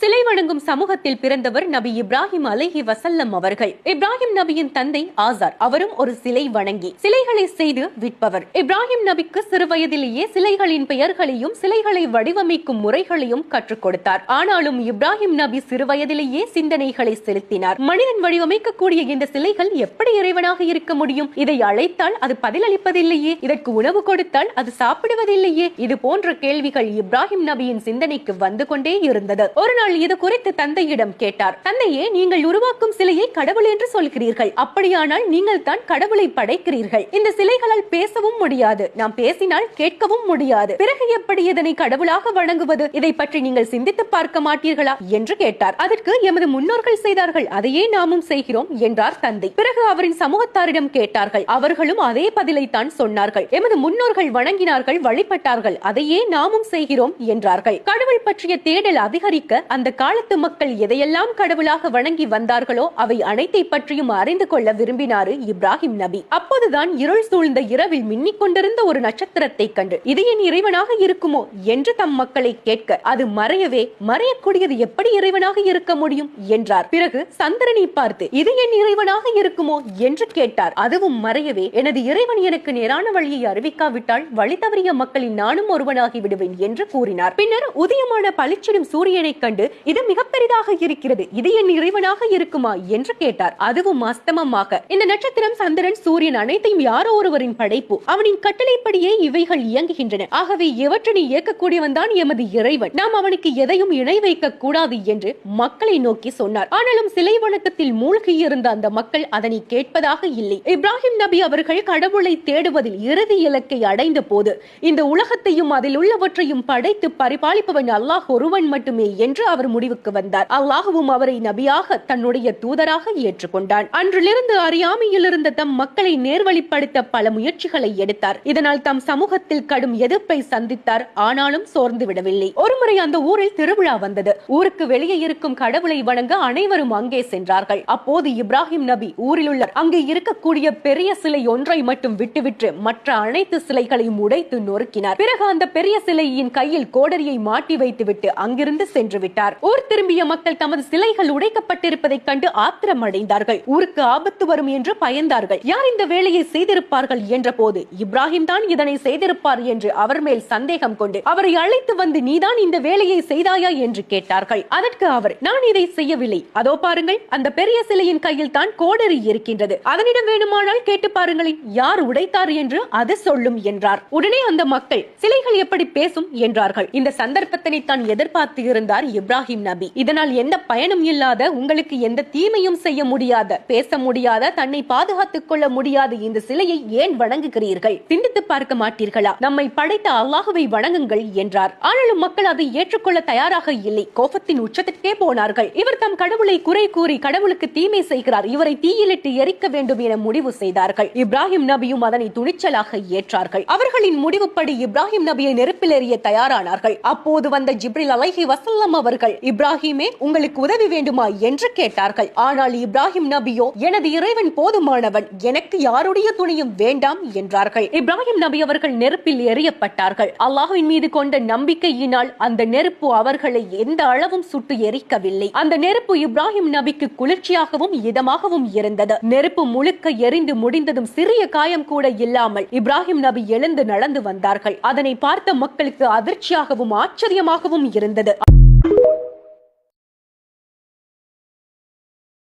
சிலை வணங்கும் சமூகத்தில் பிறந்தவர் நபி இப்ராஹிம் அலைஹி வஸல்லம் அவர்கள். இப்ராஹிம் நபியின் தந்தை ஆசார், அவரும் ஒரு சிலை வணங்கி சிலைகளை செய்து விற்பவர். இப்ராஹிம் நபிக்கு சிறு வயதிலேயே சிலைகளின் பெயர்களையும் சிலைகளை வடிவமைக்கும் முறைகளையும் கற்றுக் கொடுத்தார். ஆனாலும் இப்ராஹிம் நபி சிறு வயதிலேயே சிந்தனைகளை செலுத்தினார். மனிதன் வடிவமைக்கக்கூடிய இந்த சிலைகள் எப்படி இறைவனாக இருக்க முடியும்? இதை அழைத்தால் அது பதிலளிப்பதில்லையே, இதற்கு உணவு கொடுத்தால் அது சாப்பிடுவதில்லையே. இது போன்ற கேள்விகள் இப்ராஹிம் நபியின் சிந்தனைக்கு வந்து கொண்டே இருந்தது. ஒரு நாள் இது குறித்து தந்தையிடம் கேட்டார். தந்தையே, நீங்கள் உருவாக்கும் சிலையை கடவுள் என்று சொல்கிறீர்கள். அப்படியானால் நீங்கள் தான் கடவுளை படைக்கிறீர்கள். இந்த சிலைகளால் பேசவும் முடியாது, நாம் பேசினால் கேட்கவும் முடியாது. பிறகு எப்படி இதனை கடவுளாக வணங்குவது? இதை பற்றி நீங்கள் சிந்தித்து பார்க்க மாட்டீர்களா என்று கேட்டார். அதற்கு எமது முன்னோர்கள் செய்தார்கள், அதையே நாமும் செய்கிறோம் என்றார் தந்தை. பிறகு அவரின் சமூகத்தாரிடம் கேட்டார்கள். அவர்களும் அதே பதிலை தான் சொன்னார்கள். எமது முன்னோர்கள் வணங்கினார்கள், வழிபட்டார்கள், அதையே நாமும் செய்கிறோம் என்றார்கள். கடவுள் பற்றிய தேடல் அதிகரிக்க அந்த காலத்து மக்கள் எதையெல்லாம் கடவுளாக வணங்கி வந்தார்களோ அவை அனைத்தை பற்றியும் அறிந்து கொள்ள விரும்பினார் இப்ராஹிம் நபி. அப்போதுதான் இருள் சூழ்ந்த இரவில் மின்னிக் கொண்டிருந்த ஒரு நட்சத்திரத்தை கண்டு இது என் இறைவனாக இருக்குமோ என்று தம் மக்களை கேட்க, அது மறையவே மறையக்கூடியது எப்படி இறைவனாக இருக்க முடியும் என்றார். பிறகு சந்திரனை பார்த்து இது என் இறைவனாக இருக்குமோ என்று கேட்டார். அதுவும் மறையவே, எனது இறைவன் எனக்கு நேரான வழியை அறிவிக்காவிட்டால் வழி தவறிய மக்களில் நானும் ஒருவனாகி விடுவேன் என்று கூறினார். பின்னர் உதயமான பளிச்சிடும் சூரியனை கண்டு இது மிக பெரிதாக இருக்கிறது, இது என் இறைவனாக இருக்குமா என்று கேட்டார். அதுவும் அஸ்தமமாக, இந்த நட்சத்திரம், சந்திரன், சூரியன் அனைத்தையும் யாரோ ஒருவரின் படைப்பு, அவனின் கட்டளைப்படியே இவைகள் இயங்குகின்றன. ஆகவே இவற்றினை இயக்கக்கூடியவன் தான் எமது இறைவன், நாம் அவனுக்கு எதையும் இணை வைக்க கூடாது என்று மக்களை நோக்கி சொன்னார். ஆனாலும் சிலை வணக்கத்தில் மூழ்கி இருந்த அந்த மக்கள் அதனை கேட்பதாக இல்லை. இப்ராஹிம் நபி அவர்கள் கடவுளை தேடுவதில் இறுதி இலக்கை அடைந்த போது இந்த உலகத்தையும் அதில் உள்ளவற்றையும் படைத்து பரிபாலிப்பவன் அல்லாஹ் ஒருவன் மட்டுமே என்று அவர் முடிவுக்கு வந்தார். அல்லாஹ்வும் அவரை நபியாக, தன்னுடைய தூதராக ஏற்றுக்கொண்டான். அன்றிலிருந்து அறியாமையில் இருந்த தம் மக்களை நேர்வழிப்படுத்த பல முயற்சிகளை எடுத்தார். இதனால் தம் சமூகத்தில் கடும் எதிர்ப்பை சந்தித்தார். ஆனாலும் சோர்ந்து விடவில்லை. ஒருமுறை அந்த ஊரில் திருவிழா வந்தது. ஊருக்கு வெளியே இருக்கும் கடவுளை வணங்க அனைவரும் அங்கே சென்றார்கள். அப்போது இப்ராஹிம் நபி ஊரில் உள்ள அங்கே இருக்கக்கூடிய பெரிய சிலை ஒன்றை மட்டும் விட்டுவிட்டு மற்ற அனைத்து சிலைகளையும் உடைத்து நொறுக்கினார். பிறகு அந்த பெரிய சிலையின் கையில் கோடரியை மாட்டி வைத்துவிட்டு அங்கிருந்து சென்று விட்டார். ஊர் திரும்பிய மக்கள் தமது சிலைகள் உடைக்கப்பட்டிருப்பதை கண்டு ஆத்திரம் அடைந்தார்கள். ஊருக்கு ஆபத்து வரும் என்று பயந்தார்கள். யார் இந்த வேலையை செய்திருப்பார்கள் என்ற போது இப்ராஹிம் தான் இதனை செய்திருப்பார் என்று அவர் மேல் சந்தேகம் கொண்டு அவரை அழைத்து வந்து, நீதான் இந்த வேலையை செய்தாயா என்று கேட்டார்கள். அதற்கு அவர், நான் இதை செய்யவில்லை, அதோ பாருங்கள், அந்த பெரிய சிலையின் கையில் தான் கோடரி இருக்கின்றது, அதனிடம் வேணுமானால் கேட்டு பாருங்களேன், யார் உடைத்தார் என்று அது சொல்லும் என்றார். உடனே அந்த மக்கள், சிலைகள் எப்படி பேசும் என்றார்கள். இந்த சந்தர்ப்பத்தினை தான் எதிர்பார்த்து இருந்தார் இப்ராஹிம் நபி. இதனால் எந்த பயனும் இல்லாத, உங்களுக்கு எந்த தீமையும் செய்ய முடியாத, பேச முடியாத, தன்னை பாதுகாத்துக் கொள்ள முடியாத இந்த சிலையை ஏன் வணங்குகிறீர்கள்? சிந்தித்து பார்க்க மாட்டீர்களா? நம்மை படைத்த அல்லாஹுவை வணங்குங்கள் என்றார். ஆனாலும் மக்கள் அதை ஏற்றுக்கொள்ள தயாராக இல்லை. கோபத்தின் உச்சத்திற்கே போனார்கள். இவர் தம் கடவுளை குறை கூறி கடவுளுக்கு தீமை செய்கிறார், இவரை தீயிலிட்டு எரிக்க வேண்டும் என முடிவு செய்தார்கள். இப்ராஹிம் நபியும் அதனை துணிச்சலாக ஏற்றார்கள். அவர்களின் முடிவுப்படி இப்ராஹிம் நபியை நெருப்பில் எறிய தயாரானார்கள். அப்போது வந்த ஜிப்ரில் அலைஹி வஸல்லம் அவர்கள், இப்ராஹிமே, உங்களுக்கு உதவி வேண்டுமா என்று கேட்டார்கள். ஆனால் இப்ராஹிம் நபியோ, எனது இறைவன் போதுமானவன், எனக்கு யாருடைய துணையும் வேண்டாம் என்றார்கள். இப்ராஹிம் நபி அவர்கள் நெருப்பில் எறியப்பட்டார்கள். அல்லாஹ்வின் மீது கொண்ட நம்பிக்கையினால் அந்த நெருப்பு அவர்களை எந்த அளவும் சுட்டு எரிக்கவில்லை. அந்த நெருப்பு இப்ராஹிம் நபிக்கு குளிர்ச்சியாகவும் இதமாகவும் இருந்தது. நெருப்பு முழுக்க எரிந்து முடிந்ததும் சிறிய காயம் கூட இல்லாமல் இப்ராஹிம் நபி எழுந்து நடந்து வந்தார்கள். அதனை பார்த்த மக்களுக்கு அதிர்ச்சியாகவும் ஆச்சரியமாகவும் இருந்தது.